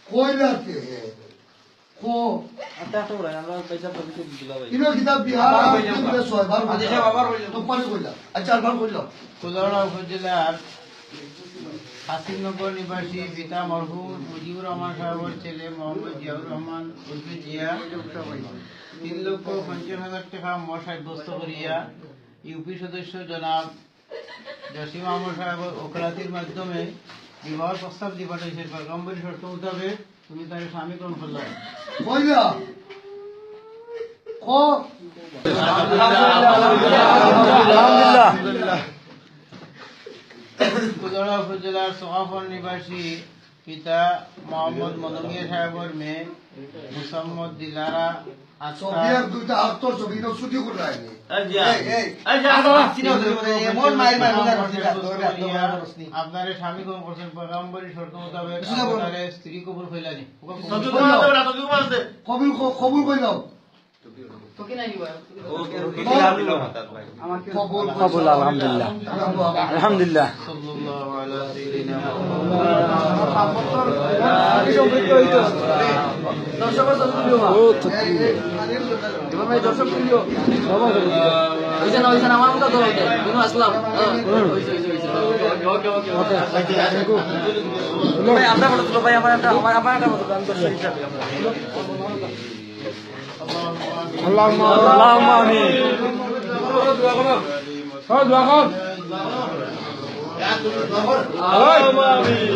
কইলাতে কো আচ্ছা তো বলেন আমরা পয়সা পবিত্র দিলা ভাই ইনো কিতাব বিহার আদিতে ছয়বার আদি সাহেব আবার কইলা তো পানি কইলা আচ্ছা আবার কইলা কুলাউড়া উপজেলার হাসিনগর নিবাসী পিতা মরহুম মুজিবুর রহমান সাহেবের ছেলে মোহাম্মদ জিয়াউর রহমান উর্ফে জিয়া 3,50,000 টাকা মোট সাব্যস্ত করিয়া ইউপি সদস্য জনাব জসিম আহমদ সাহেবের ওকালতির মাধ্যমে বিবাহ প্রস্তাব দিয়ে পাঠাইছে। পয়গম্বরী শর্ত মোতাবেক তুমি তার স্বামী গ্রহণ করলো। কইলা কো আলহামদুলিল্লাহ কুলাউড়া উপজেলার সোহাফল নিবাসী পিতা মোহাম্মদ মনমিয়া সাহেবের মেয়ে মুসাম্মদ দিলারা সবিয়ার দুইটা আত্মর ছবি নো ছুটি করে রাখনি আপনার স্বামী গ্রহণ করছেন পয়গম্বরী শর্ত মোতাবেক আপনার স্ত্রী কবুল হইলানি কবুল কবুল কইলাও কবুল আলহামদুলিল্লাহ আলহামদুলিল্লাহ সাল্লাল্লাহু আলা সাইয়্যিদিনা আমার মতো আসলাম আমরা বলতো ভাই আমার একটা মতো আল্লাহুম্মা আমিন আল্লাহুম্মা আমিন।